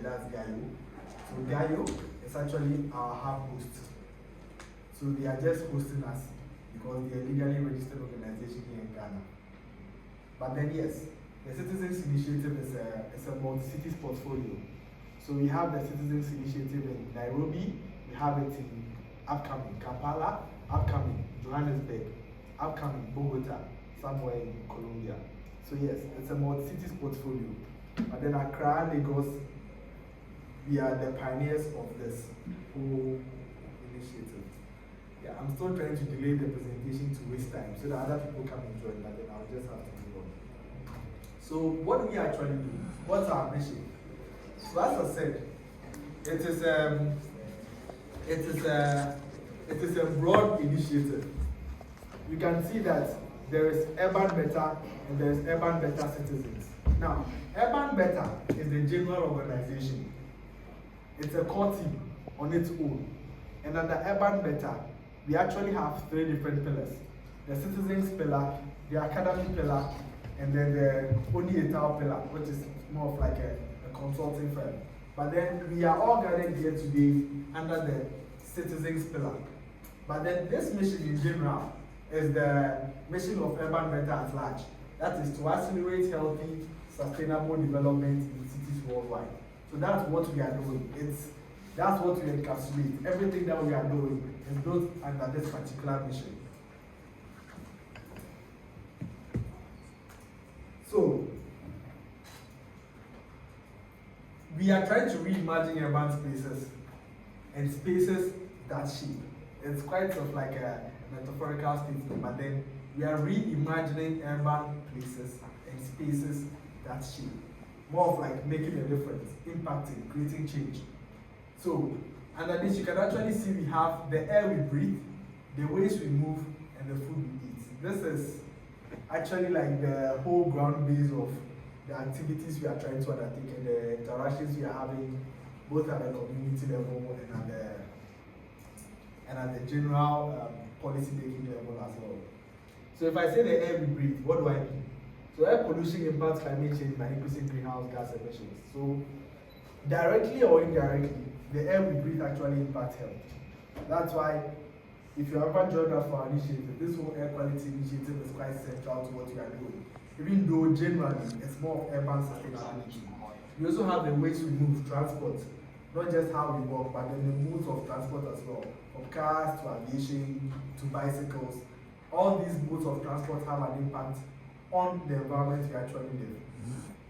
that's Gaio. So Gaio is actually our hub host. So they are just hosting us because they are legally registered organization here in Ghana. But then yes, the Citizens Initiative is a multi-cities portfolio. So we have the Citizens Initiative in Nairobi, we have it in upcoming Kampala, upcoming Johannesburg, upcoming Bogota, somewhere in Colombia. So yes, it's a multi-cities portfolio. But then Accra, Lagos, we are the pioneers of this whole initiative. Yeah, I'm still trying to delay the presentation to waste time so that other people can enjoy, but then I'll just have to move on. So what do we actually do? What's our mission? So as I said, it is a broad initiative. You can see that there is UrbanBetter and there is UrbanBetter Citizens. Now, UrbanBetter is the general organization. It's a core team on its own. And under UrbanBetter, we actually have 3 different pillars. The citizens pillar, the academy pillar, and then the Onietao pillar, which is more of like a consulting firm. But then we are all gathered here today under the citizens pillar. But then this mission in general is the mission of UrbanBetter at large. That is to accelerate healthy, sustainable development in cities worldwide. So that's what we are doing. That's what we encapsulate. Everything that we are doing is built under this particular mission. So, we are trying to reimagine urban spaces and spaces that shape. It's quite sort of like a metaphorical statement, but then we are reimagining urban places and spaces that shape. More of like making a difference, impacting, creating change. So, under this, you can actually see we have the air we breathe, the ways we move, and the food we eat. This is actually like the whole ground base of the activities we are trying to undertake and the interactions we are having both at the community level and at the general policy making level as well. So if I say the air we breathe, what do I mean? So air pollution impacts climate change by increasing greenhouse gas emissions. So directly or indirectly, the air we breathe actually impacts health. That's why if you ever joined us for our initiative, this whole air quality initiative is quite central to what we are doing. Even though generally it's more of urban sustainability. We also have the ways we move, transport, not just how we walk, but then the modes of transport as well, from cars to aviation to bicycles. All these modes of transport have an impact on the environment we actually live.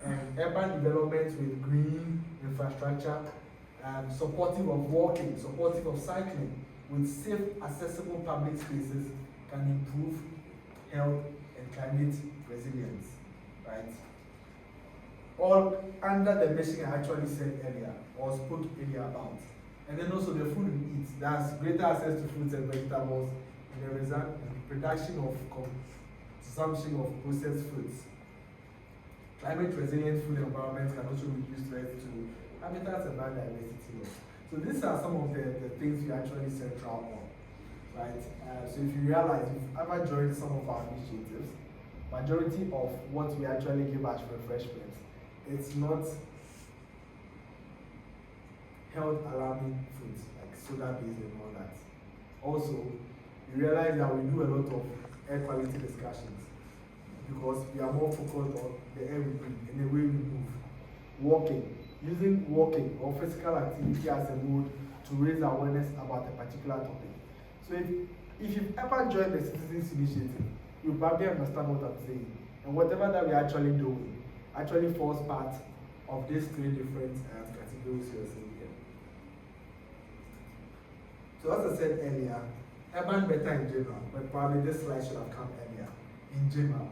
And urban development with green infrastructure, supportive of walking, supportive of cycling, with safe, accessible public spaces can improve health and climate resilience, right? All under the mission I actually said earlier, or spoke earlier about. And then also the food we eat, that's greater access to fruits and vegetables, and the production of consumption of processed foods. Climate resilient food environments can also reduce threats to habitats and biodiversity. So these are some of the things we actually central on, right? So if you realize, if you've ever joined some of our initiatives, majority of what we actually give as refreshments, it's not health alarming foods like soda-based and all that. Also, you realize that we do a lot of air quality discussions because we are more focused on the air we breathe and the way we move. Using walking or physical activity as a mode to raise awareness about a particular topic. So if you've ever joined the Citizens Initiative, you probably understand what I'm saying. And whatever that we're actually doing actually falls part of these 3 different categories you're seeing here. So as I said earlier, UrbanBetter in general, but probably this slide should have come earlier, in general.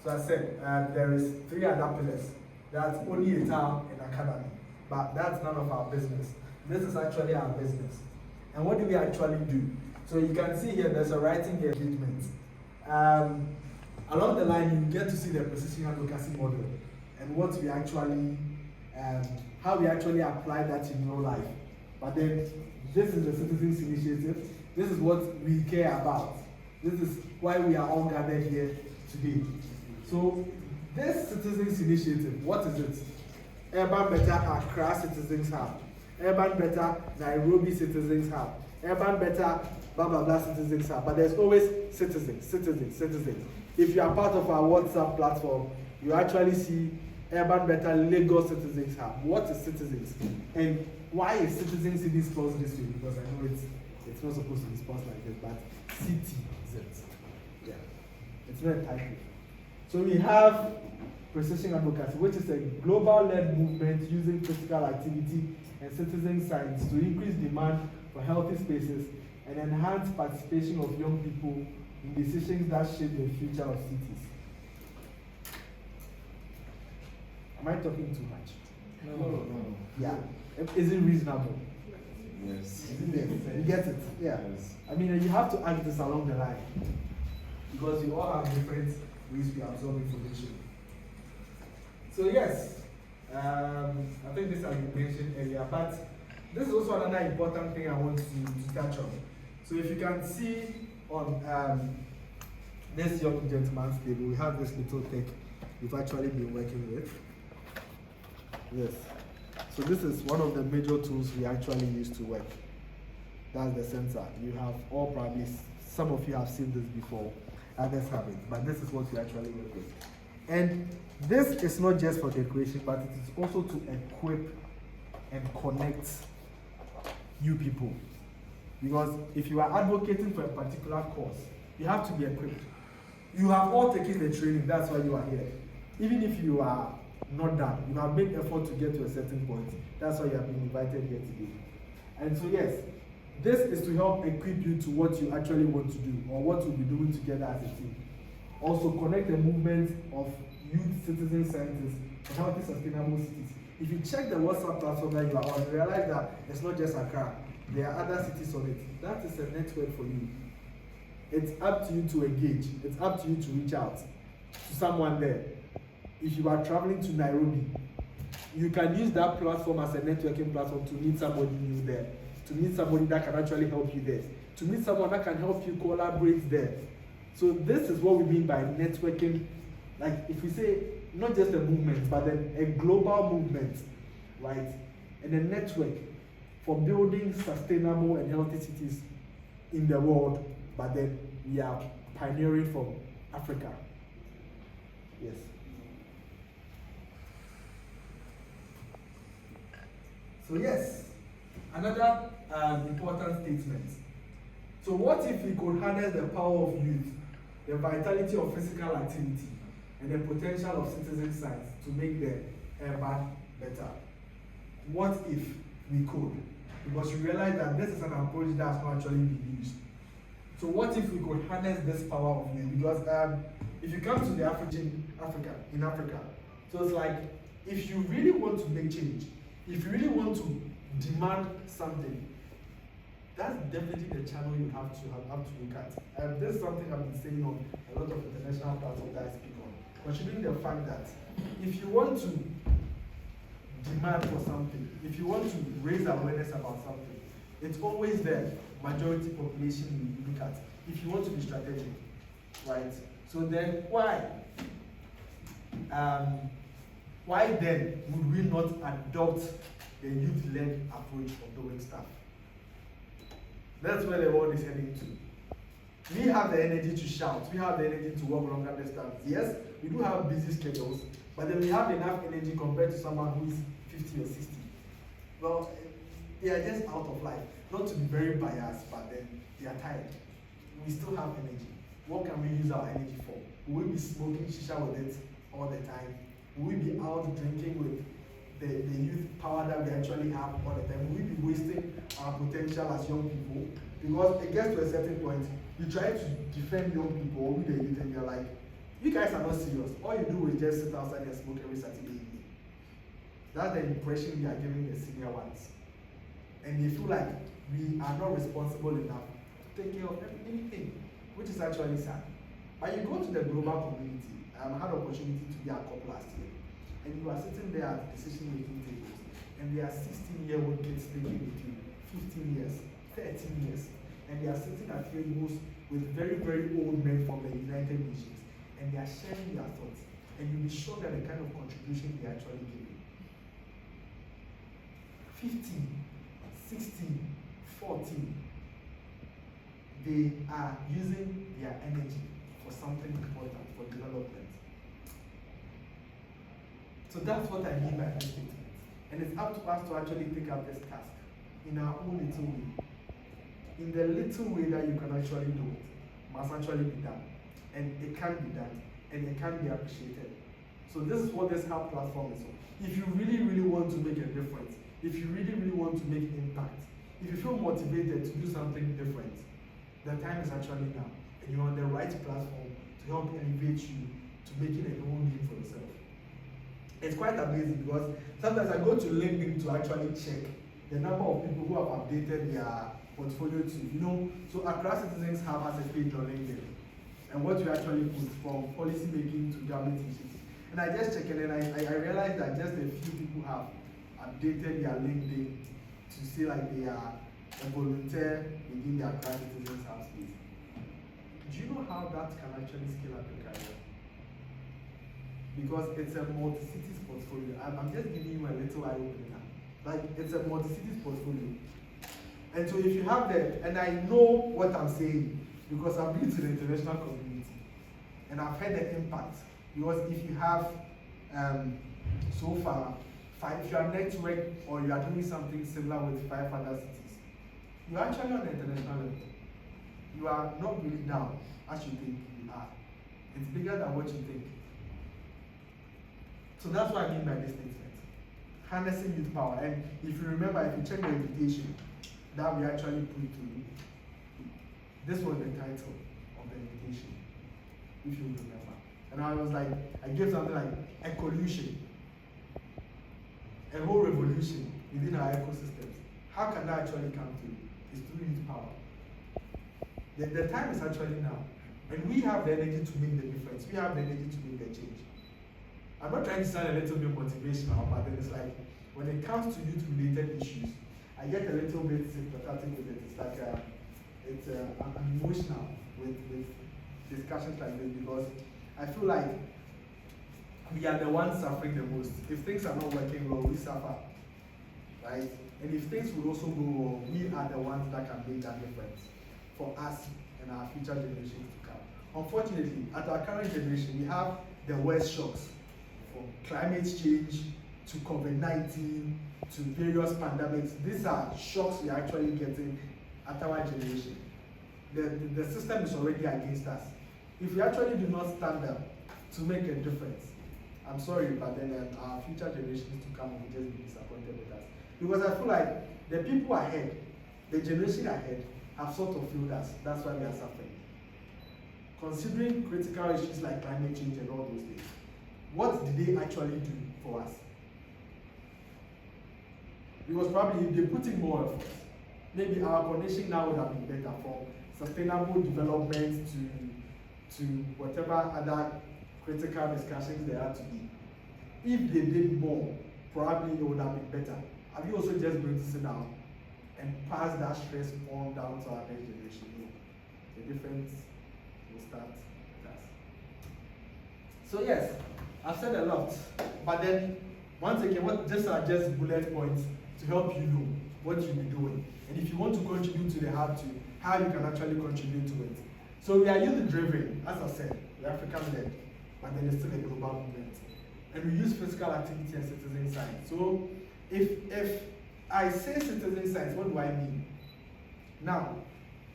So I said there is 3 other pillars. That's only a town and academy, but that's none of our business. This is actually our business. And what do we actually do? So you can see here, there's a writing here, engagement. Along the line, you get to see the precision advocacy model and what we actually, how we actually apply that in real life. But then, this is the Citizens Initiative. This is what we care about. This is why we are all gathered here today. So, this Citizens Initiative, what is it? UrbanBetter Accra Citizens Hub, UrbanBetter Nairobi Citizens Hub, UrbanBetter blah blah blah Citizens Hub. But there's always citizens. If you are part of our WhatsApp platform, you actually see UrbanBetter Lagos Citizens Hub. What is citizens? And why is citizens in this clause this way? Because I know it's not supposed to be spelled like this, but citizens. Yeah. It's not a typo. So we have precision advocacy, which is a global-led movement using physical activity and citizen science to increase demand for healthy spaces and enhance participation of young people in decisions that shape the future of cities. Am I talking too much? No. Yeah. Is it reasonable? Yes. You get it? Yeah. Yes. I mean, you have to act this along the line. Because we all have different ways we absorb information. So yes, I think this has been mentioned earlier, but this is also another important thing I want to touch on. So if you can see on this young gentleman's table, we have this little tech we've actually been working with. Yes. So this is one of the major tools we actually use to work. That's the sensor. You have all probably, some of you have seen this before, others haven't, but this is what we actually work with. And this is not just for decoration, but it is also to equip and connect you people. Because if you are advocating for a particular cause, you have to be equipped. You have all taken the training, that's why you are here. Even if you are not done, you have made effort to get to a certain point, that's why you have been invited here today. And so yes, this is to help equip you to what you actually want to do, or what we'll be doing together as a team. Also connect the movement of youth citizen scientists for healthy sustainable cities. If you check the WhatsApp platform that you are on, you realize that it's not just Accra, there are other cities on it. That is a network for you. It's up to you to engage, it's up to you to reach out to someone there. If you are traveling to Nairobi, you can use that platform as a networking platform to meet somebody new there, to meet somebody that can actually help you there, to meet someone that can help you collaborate there. So this is what we mean by networking. Like if we say not just a movement, but then a global movement, right? And a network for building sustainable and healthy cities in the world, but then we are pioneering from Africa. Yes. So yes, another important statement. So what if we could harness the power of youth, the vitality of physical activity, and the potential of citizen science to make the urban better? What if we could? Because you realize that this is an approach that has not actually been used. So what if we could harness this power of youth? Because if you come to the in Africa, so it's like if you really want to make change, if you really want to demand something, that's definitely the channel you have to look at. This is something I've been saying on a lot of international platforms that I speak on. Considering the fact that if you want to demand for something, if you want to raise awareness about something, it's always the majority population you look at. If you want to be strategic, right? So then why then would we not adopt the youth-led approach of doing stuff? That's where the world is heading to. We have the energy to shout, we have the energy to work longer distance. Yes, we do have busy schedules, but then we have enough energy compared to someone who is 50 or 60. Well, they are just out of life. Not to be very biased, but then they are tired. We still have energy. What can we use our energy for? Will we be smoking shisha with it all the time? Will we be out drinking with the youth power that we actually have all the time? Will we be wasting our potential as young people? Because it gets to a certain point, you try to defend young people with the youth and you're like, you guys are not serious. All you do is just sit outside and smoke every Saturday evening. That's the impression we are giving the senior ones. And they feel like we are not responsible enough to take care of anything, which is actually sad. But you go to the global community. I had the opportunity to be at COP last year, and you are sitting there at decision-making tables, and there are 16-year-old kids speaking with you, 15 years, 13 years, and they are sitting at tables with very, very old men from the United Nations, and they are sharing their thoughts, and you'll be sure that the kind of contribution they are actually giving. 15, 16, 14, they are using their energy for something important, for development. So that's what I mean by this statement. And it's up to us to actually take up this task in our own little way. In the little way that you can actually do it, must actually be done. And it can be done, and it can be appreciated. So this is what this help platform is. If you really, really want to make a difference, if you really, really want to make impact, if you feel motivated to do something different, the time is actually now. And you're on the right platform to help elevate you to making a whole name for yourself. It's quite amazing because sometimes I go to LinkedIn to actually check the number of people who have updated their portfolio to, so Accra Citizens Hub has a page on LinkedIn. And what you actually put from policy making to government issues. And I just checked it and I realized that just a few people have updated their LinkedIn to say like they are a volunteer within the Accra Citizens Hub space. Do you know how that can actually scale up your career? Because it's a multi-cities portfolio. I'm just giving you a little eye opener. Like it's a multi-cities portfolio. And so if you have that, and I know what I'm saying because I've been to the international community and I've had the impact. Because if you have so far if you are network or you are doing something similar with 5 other cities, you are actually on the international level. You are not really down as you think you are. It's bigger than what you think. So that's what I mean by this statement. Harnessing youth power. And if you remember, if you check the invitation that we actually put to you, this was the title of the invitation, if you remember. And I was like, I gave something like a collusion, a whole revolution within our ecosystems. How can that actually come to? It's through youth power. The time is actually now. And we have the energy to make the difference. We have the energy to make the change. I'm not trying to sound a little bit motivational, but then it's like, when it comes to youth-related issues, I get a little bit sympathetic with it. It's like, I'm emotional with discussions like this because I feel like we are the ones suffering the most. If things are not working well, we suffer, right? And if things will also go wrong, we are the ones that can make that difference for us and our future generations to come. Unfortunately, at our current generation, we have the worst shocks, from climate change to COVID-19 to various pandemics. These are shocks we are actually getting at our generation. The system is already against us. If we actually do not stand up to make a difference, I'm sorry, but then our future generations to come will just be disappointed with us. Because I feel like the people ahead, the generation ahead, have sort of failed us. That's why we are suffering. Considering critical issues like climate change and all those things, what did they actually do for us? Because probably if they put in more effort, maybe our condition now would have been better, from sustainable development to whatever other critical discussions there are to be. If they did more, probably it would have been better. Are we also just going to sit down and pass that stress on down to our next generation? No. The difference will start with us. So yes, I've said a lot, but then once again, these are just bullet points to help you know what you'll be doing. And if you want to contribute to the how you can actually contribute to it. So we are youth driven, as I said, we're African led, but then it's still a global movement. And we use physical activity and citizen science. So if I say citizen science, what do I mean? Now,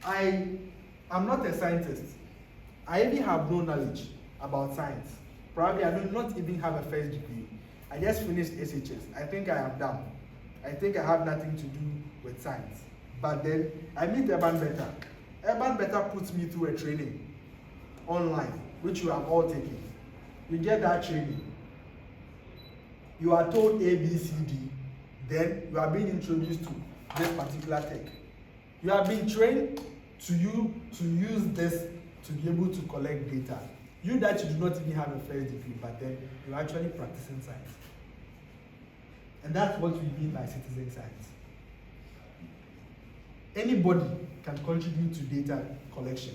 I'm not a scientist. I even have no knowledge about science. Probably I do not even have a first degree. I just finished SHS. I think I am done. I think I have nothing to do with science. But then I meet UrbanBetter. UrbanBetter puts me through a training online, which you have all taken. You get that training. You are told A, B, C, D. Then you are being introduced to this particular tech. You are being trained to use this to be able to collect data. You that you do not even have a first degree, but then you're actually practicing science. And that's what we mean by citizen science. Anybody can contribute to data collection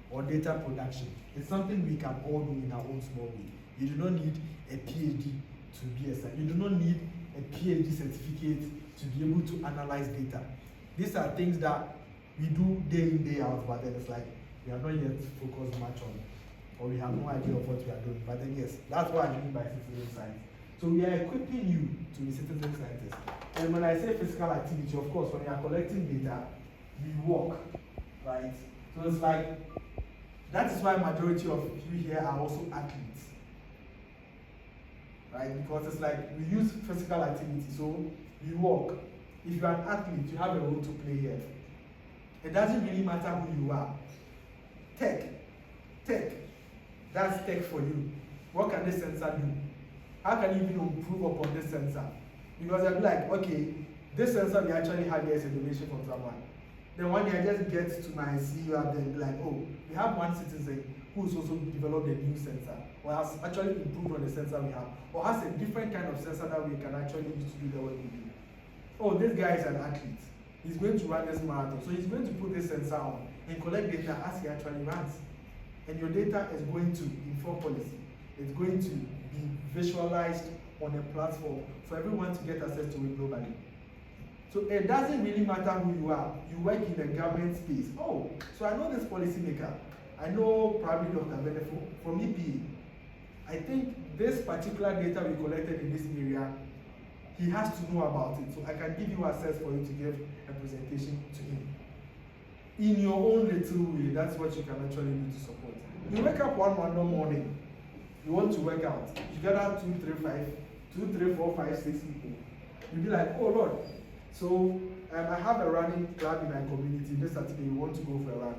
or data production. It's something we can all do in our own small way. You do not need a PhD to be a scientist. You do not need a PhD certificate to be able to analyze data. These are things that we do day in, day out, but then it's like we are not yet focused much on, or we have no idea of what we are doing. But then yes, that's what I mean by citizen science. So we are equipping you to be citizen scientists. And when I say physical activity, of course, when you are collecting data, we walk, right? So it's like, that is why majority of you here are also athletes, right? Because it's like we use physical activity, so we walk. If you are an athlete, you have a role to play here. It doesn't really matter who you are. Tech, that's tech for you. What can this sensor do? How can you even improve upon this sensor? Because I'll be like, okay, this sensor we actually have here is a donation from someone. Then one day I just get to my CEO and then be like, oh, we have one citizen who's also developed a new sensor, or has actually improved on the sensor we have, or has a different kind of sensor that we can actually use to do the work we do. Oh, this guy is an athlete. He's going to run this marathon, so he's going to put this sensor on and collect data as he actually runs. And your data is going to inform policy. It's going to be visualized on a platform for everyone to get access to it globally. So it doesn't really matter who you are. You work in the government space. Oh, so I know this policy maker. I know probably Dr. Benefo from EPA. I think this particular data we collected in this area, he has to know about it. So I can give you access for you to give a presentation to him. In your own little way, that's what you can actually do to support. You wake up one random morning, you want to work out. You gather 2, 3, 4, 5, 6 people. You'll be like, oh Lord. So I have a running club in my community. This Saturday we want to go for a run.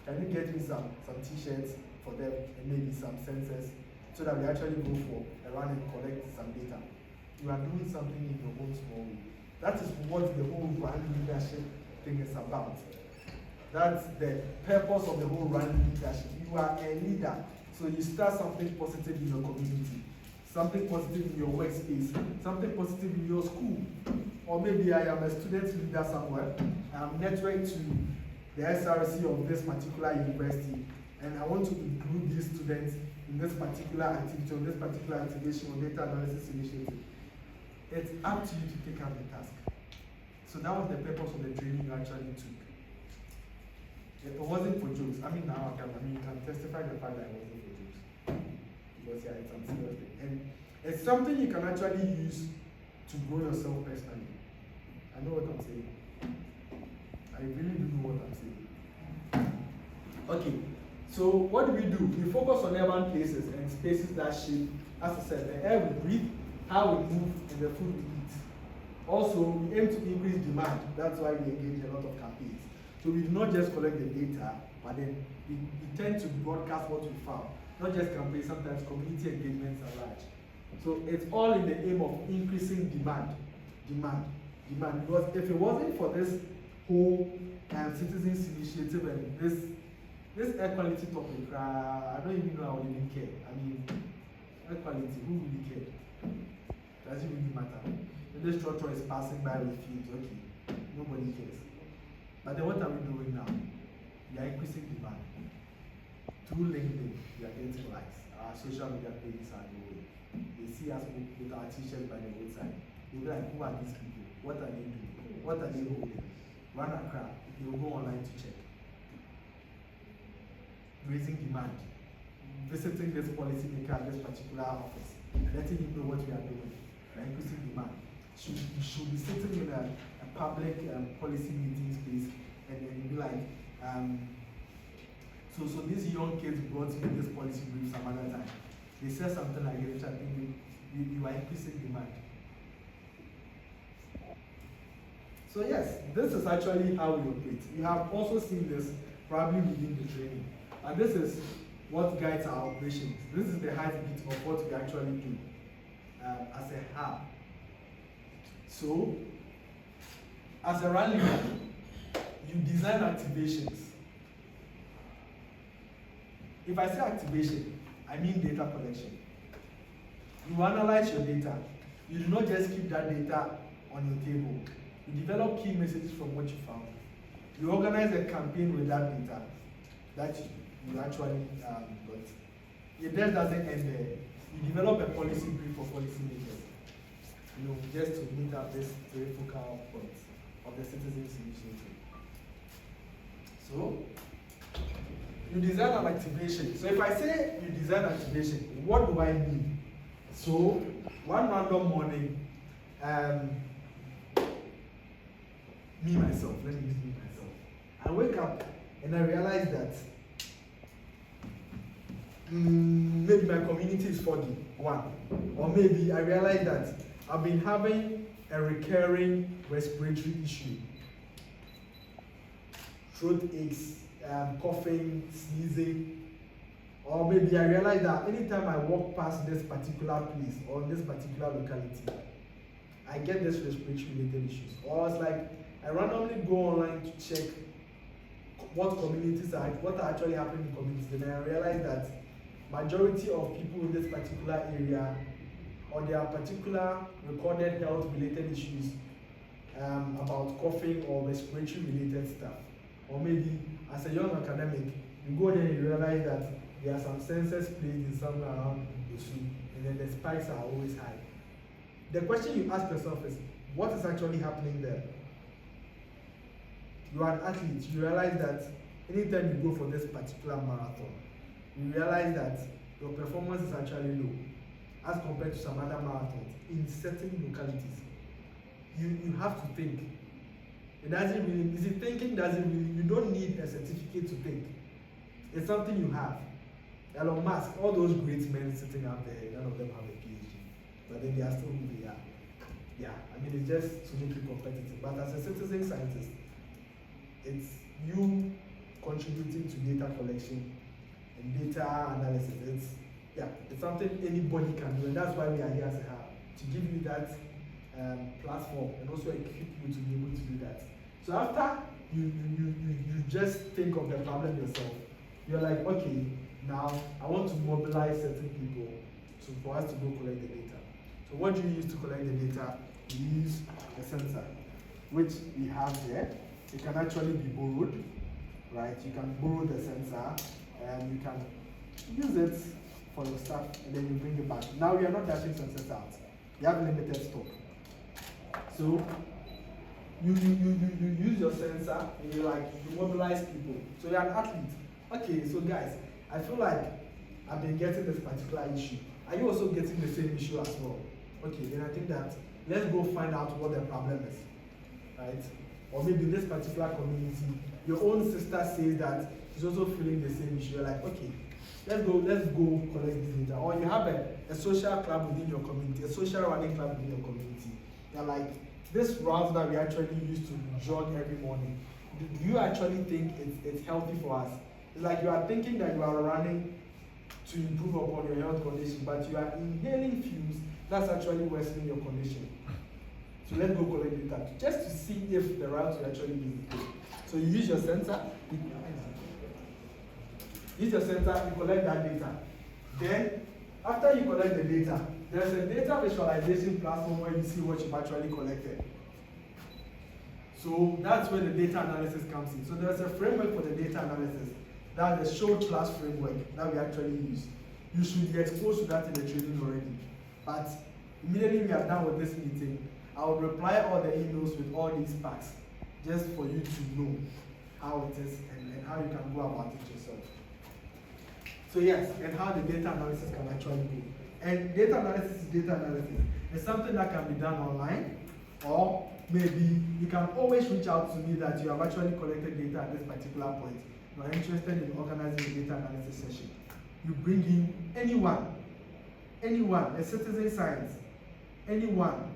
Can you get me some t-shirts for them and maybe some sensors so that we actually go for a run and collect some data? You are doing something in your own small way. That is what the whole run leadership thing is about. That's the purpose of the whole run leadership. You are a leader, so you start something positive in your community, something positive in your workspace, something positive in your school. Or maybe I am a student leader somewhere, I am networked to the SRC of this particular university, and I want to include these students in this particular activity, or this particular activation, or data analysis initiative. It's up to you to take up the task. So that was the purpose of the training you actually took. It wasn't for jokes. I mean, now you can testify the fact that it wasn't for jokes. Because yeah, it's some serious thing. And it's something you can actually use to grow yourself personally. I know what I'm saying. I really do know what I'm saying. Okay, so what do? We focus on urban places and spaces that shape, as I said, the air we breathe, how we move, and the food we eat. Also, we aim to increase demand. That's why we engage in a lot of campaigns. So we do not just collect the data, but then we tend to broadcast what we found. Not just campaigns, sometimes community engagements are large. So it's all in the aim of increasing demand. Because if it wasn't for this whole citizens initiative and this air quality topic, I don't even know I would even care. I mean, air quality, who really care? Does it really matter? If this structure is passing by with fumes, okay, nobody cares. But then what are we doing now? We are increasing demand. Through LinkedIn, we are getting likes. Our social media pages are growing. They see us with our t-shirts by the roadside. They'll be like, who are these people? What are they doing? What are they holding? Run Accra, they will go online to check. Raising demand. Visiting this policy maker at this particular office. Letting him know what we are doing. We are increasing demand. You should be sitting in a public policy meeting space and then you'll be like, so these young kids brought me this policy brief some other time. They said something like this, which I think you are increasing demand. So yes, this is actually how we operate. You have also seen this probably within the training. And this is what guides our operations. This is the heartbeat of what we actually do as a hub. So, as a run leader, you design activations. If I say activation, I mean data collection. You analyze your data. You do not just keep that data on your table. You develop key messages from what you found. You organize a campaign with that data that you actually got. It just doesn't end there. You develop a policy brief for policymakers. just to meet up this three focal points of the citizens initiative. So, you design an activation. So if I say you design activation, what do I mean? So, one random morning, me myself, let me use me myself. I wake up and I realize that maybe my community is foggy, one. Or maybe I realize that I've been having a recurring respiratory issue. Throat aches, coughing, sneezing. Or maybe I realize that anytime I walk past this particular place or this particular locality, I get this respiratory related issues. Or it's like I randomly go online to check what are actually happening in communities, and I realize that majority of people in this particular area or there are particular recorded health related issues about coughing or respiratory related stuff. Or maybe as a young academic, you go there and you realize that there are some sensors placed in somewhere around the zoo, and then the spikes are always high. The question you ask yourself is, what is actually happening there? You are an athlete, you realize that anytime you go for this particular marathon, you realize that your performance is actually low as compared to some other marathons in certain localities. You have to think. It doesn't really, is it thinking doesn't really, you don't need a certificate to think. It's something you have. Elon Musk, all those great men sitting out there, none of them have a PhD. But then they are still who they are. Yeah, I mean, it's just to make you competitive. But as a citizen scientist, it's you contributing to data collection and data analysis. It's something anybody can do, and that's why we are here as a hub, to give you that platform and also equip you to be able to do that. So after you just think of the problem yourself, you're like, okay, now I want to mobilize certain people for us to go collect the data. So what do you use to collect the data? You use a sensor, which we have here. It can actually be borrowed, right? You can borrow the sensor and you can use it for your stuff and then you bring it back. Now we are not dashing sensors out. You have limited stock. So you use your sensor and you mobilize people. So you're an athlete. Okay, so guys, I feel like I've been getting this particular issue. Are you also getting the same issue as well? Okay, then I think that let's go find out what the problem is, right? Or maybe in this particular community, your own sister says that she's also feeling the same issue. You're like, okay, let's go collect this data. Or you have a social club within your community, a social running club within your community. You're like, this route that we actually use to jog every morning, do you actually think it's healthy for us? It's like you are thinking that you are running to improve upon your health condition, but you are inhaling fumes that's actually worsening your condition. So let's go collect data just to see if the route will actually be good. So you use your sensor, you collect that data. Then, after you collect the data, there's a data visualization platform where you see what you've actually collected. So that's where the data analysis comes in. So there's a framework for the data analysis. That's the show class framework that we actually use. You should be exposed to that in the training already. But immediately we are done with this meeting, I will reply all the emails with all these packs, just for you to know how it is and how you can go about it yourself. So yes, and how the data analysis can actually go. And data analysis is data analysis. It's something that can be done online, or maybe you can always reach out to me that you have actually collected data at this particular point. You are interested in organizing a data analysis session. You bring in anyone, a citizen science, anyone.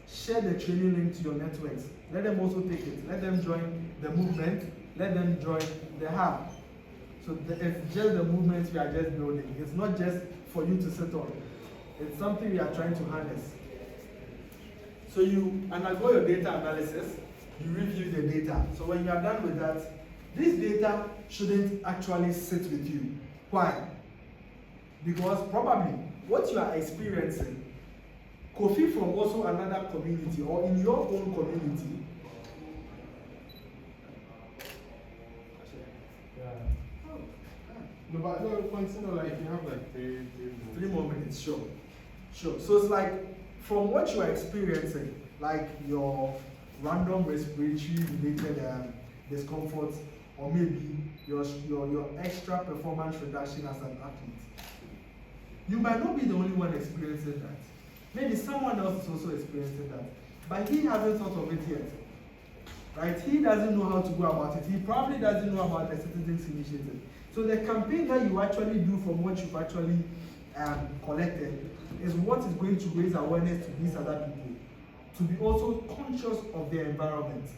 Share the training link to your networks. Let them also take it. Let them join the movement. Let them join the hub. So it's just the movement we are just building. It's not just for you to sit on. It's something we are trying to harness. So you undergo your data analysis, you review the data. So when you are done with that, this data shouldn't actually sit with you. Why? Because probably what you are experiencing could be from also another community or in your own community. No, but no, consider like you have like three more minutes, sure. So it's like from what you are experiencing, like your random respiratory related discomforts, or maybe your extra performance reduction as an athlete, you might not be the only one experiencing that. Maybe someone else is also experiencing that, but he hasn't thought of it yet. Right? He doesn't know how to go about it. He probably doesn't know about the Citizens Initiative. So the campaign that you actually do from what you've actually collected is what is going to raise awareness to these other people, to be also conscious of their environment.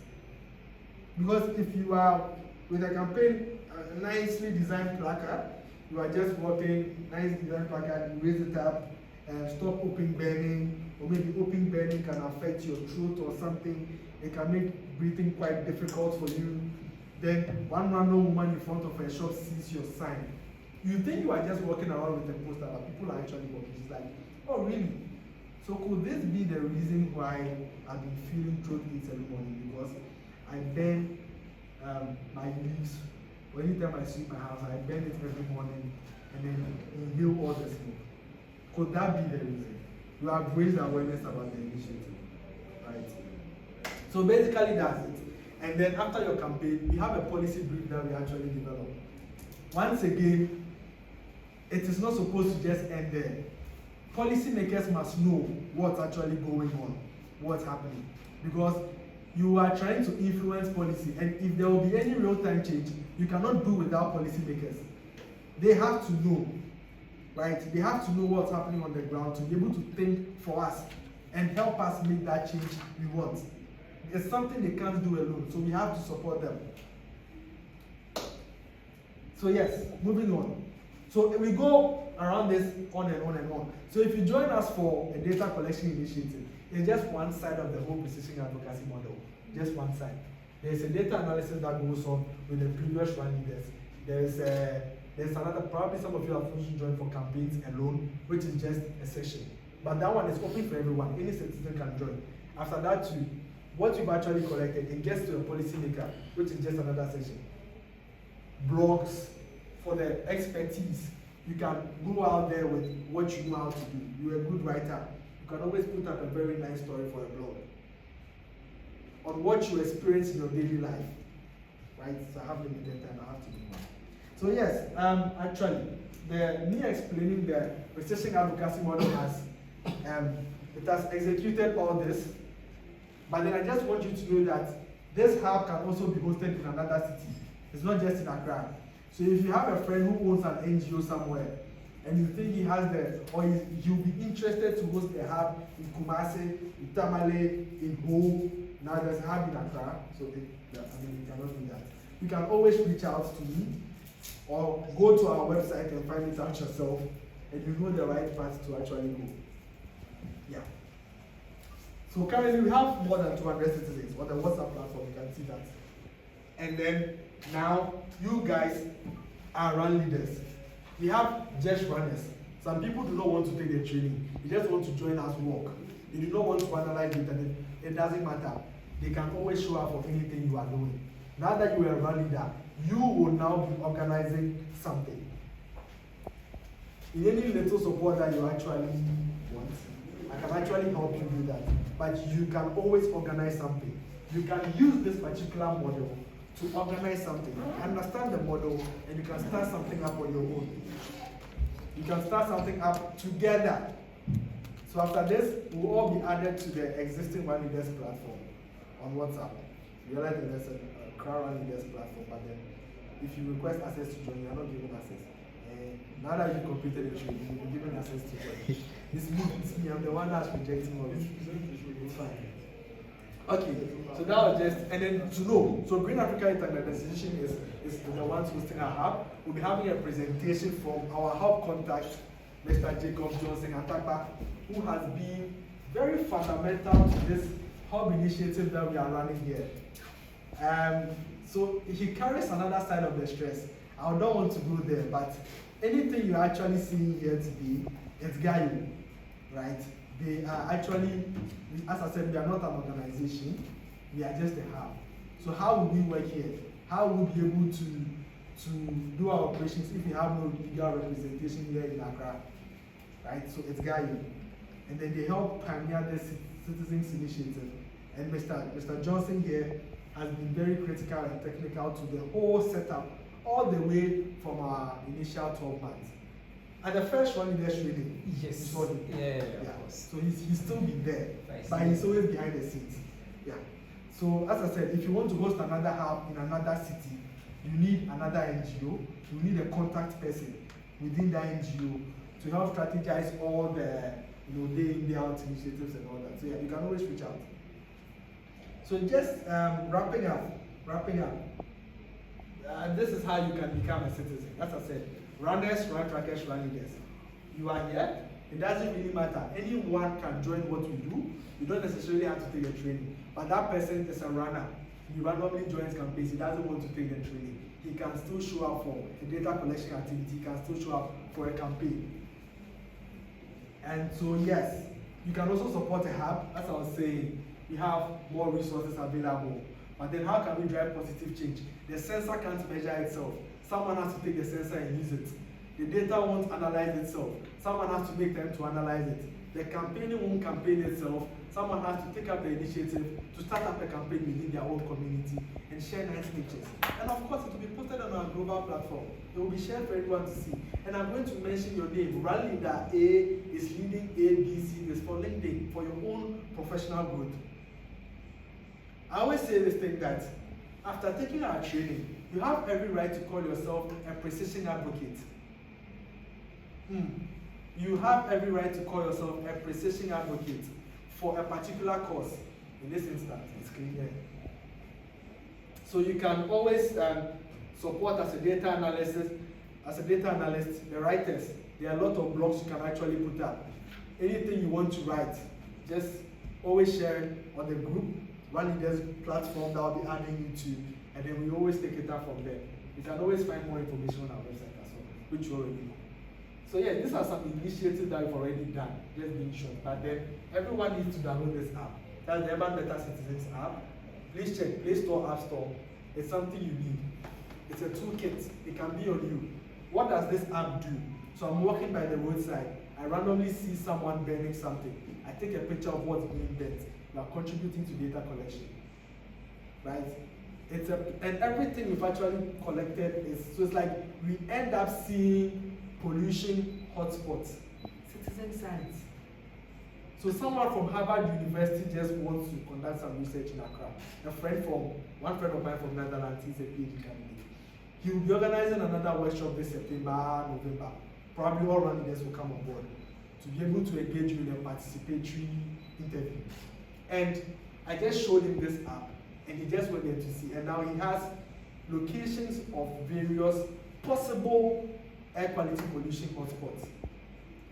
Because if you are with a campaign, a nicely designed placard, you are just walking, nice designed placard, you raise it up, and stop open burning, or maybe open burning can affect your throat or something. It can make breathing quite difficult for you. Then one random woman in front of a shop sees your sign. You think you are just walking around with a poster, but people are actually walking. She's like, oh really? So could this be the reason why I've been feeling throat aches every morning? Because I burn my leaves. Anytime I sweep my house, I burn it every morning and then inhale all the smoke. Could that be the reason? You have raised awareness about the initiative, right? So basically that's it. And then after your campaign, we have a policy brief that we actually develop. Once again, it is not supposed to just end there. Policymakers must know what's actually going on, what's happening. Because you are trying to influence policy, and if there will be any real-time change, you cannot do without policymakers. They have to know, right? They have to know what's happening on the ground to be able to think for us and help us make that change we want. It's something they can't do alone, so we have to support them. So yes, moving on. So we go around this on and on and on. So if you join us for a data collection initiative, it's just one side of the whole precision advocacy model, just one side. There's a data analysis that goes on with the previous run leaders. There's another, probably some of you have also joined for campaigns alone, which is just a section. But that one is open for everyone, any citizen can join. After that too, what you've actually collected, it gets to a policymaker, which is just another section. Blogs, for the expertise, you can go out there with what you know how to do. You're a good writer. You can always put up a very nice story for a blog on what you experience in your daily life, right? So I have limited time, I have to do one. So yes, actually, me explaining the precision advocacy model has, it has executed all this, but then I just want you to know that this hub can also be hosted in another city. It's not just in Accra. So if you have a friend who owns an NGO somewhere, and you think he has you'll be interested to host a hub in Kumasi, in Tamale, in Ho. Now there's a hub in Accra, so you cannot do that. You can always reach out to me, or go to our website and find it out yourself, and you know the right path to actually go. Yeah. So currently we have more than 200 citizens on the WhatsApp platform, you can see that. And then now you guys are run leaders. We have just runners. Some people do not want to take the training. They just want to join us work. They do not want to analyze it, and it doesn't matter. They can always show up for anything you are doing. Now that you are a run leader, you will now be organizing something. In any little support that you actually want, I can actually help you do that. But you can always organize something. You can use this particular model to organize something. Understand the model, and you can start something up on your own. You can start something up together. So after this, we'll all be added to the existing One Leaders platform on WhatsApp. You realize that there's a Crown One Leaders platform, but then if you request access to join, you are not given access. Now that you've completed the training, you'll be given access to join. It's me, I'm the one that's rejecting all this. It's fine. Okay, so that was just, and then to know, so Green Africa Internationalization is the ones hosting our hub. We'll be having a presentation from our hub contact, Mr. Jacob Johnson Atakpa, who has been very fundamental to this hub initiative that we are running here. So he carries another side of the stress. I don't want to go there, but anything you're actually seeing here today, it's Gaio, right? They are actually, as I said, we are not an organization, we are just a hub. So how will we work here? How will we be able to do our operations if we have no legal representation here in Accra? Right? So it's Gaio. and then they help pioneer the citizens initiative. And Mr. Johnson here has been very critical and technical to the whole setup, all the way from our initial 12 months. And the first one in the training, Yes. you saw him. Yeah. So he's still been there, Nice. but he's always behind the scenes. Yeah. So as I said, if you want to host another hub in another city, you need another NGO. You need a contact person within that NGO to help strategize all the day in, day out initiatives and all that. So yeah, you can always reach out. So just wrapping up. This is how you can become a citizen. As I said, runners, run trackers, run leaders. You are here. It doesn't really matter. Anyone can join what we do. You don't necessarily have to take the training. But that person is a runner. He randomly joins campaigns. He doesn't want to take the training. He can still show up for a data collection activity. He can still show up for a campaign. And so yes, you can also support a hub. As I was saying, we have more resources available. But then how can we drive positive change? The sensor can't measure itself. Someone has to take the sensor and use it. The data won't analyze itself. Someone has to make time to analyze it. The campaigning won't campaign itself. Someone has to take up the initiative to start up a campaign within their own community and share nice pictures. And of course, it will be posted on our global platform. It will be shared for everyone to see. And I'm going to mention your name. Run leader A is leading A, B, C is for LinkedIn, for your own professional growth. I always say this thing that after taking our training, you have every right to call yourself a precision advocate. You have every right to call yourself a precision advocate for a particular cause. In this instance, it's clean here. So you can always support as a data analyst, the writers. There are a lot of blogs you can actually put up. Anything you want to write, just always share it on the group, One Leaders platform that I'll be adding you to, and then we always take it up from there. You can always find more information on our website as well, which you already know. So yeah, these are some initiatives that we've already done, just being short. But then everyone needs to download this app. That's the UrbanBetter Citizens app. Please check Play Store, App Store. It's something you need. It's a toolkit. It can be on you. What does this app do? So I'm walking by the roadside. I randomly see someone burning something. I take a picture of what's being burnt. You are contributing to data collection, right? And everything we've actually collected is, so it's like we end up seeing pollution hotspots, citizen science. So someone from Harvard University just wants to conduct some research in Accra. One friend of mine from Netherlands, he's a PhD candidate. He will be organizing another workshop this September, November. Probably all leaders will come on board to be able to engage you in a participatory interview. And I just showed him this app, and he just went there to see. And now he has locations of various possible air quality pollution hotspots.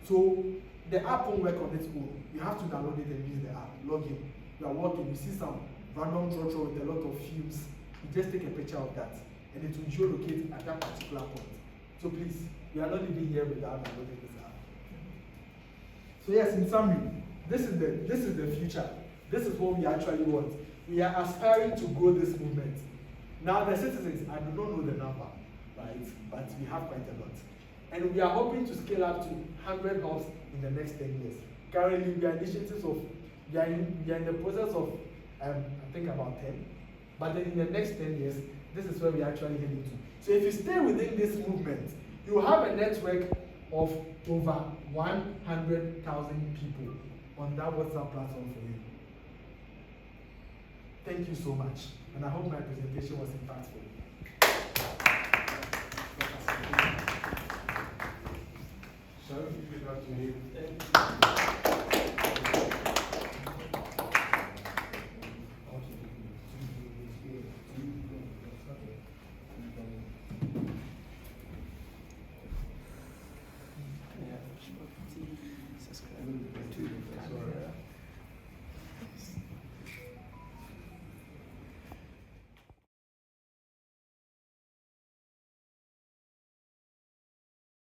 So the app won't work on its own. You have to download it and use the app. Log in. You are walking, you see some random structure with a lot of fumes. You just take a picture of that, and it will geolocate at that particular point. So please, you are not living here without downloading this app. So yes, in summary, this is the future. This is what we actually want. We are aspiring to grow this movement. Now the citizens, I do not know the number, right? But we have quite a lot. And we are hoping to scale up to 100 hubs in the next 10 years. Currently, we are in the process of, I think about 10. But then in the next 10 years, this is where we are actually heading to. So if you stay within this movement, you have a network of over 100,000 people on that WhatsApp platform for you. Thank you so much. And I hope my presentation was impactful. Shall we give it back to you?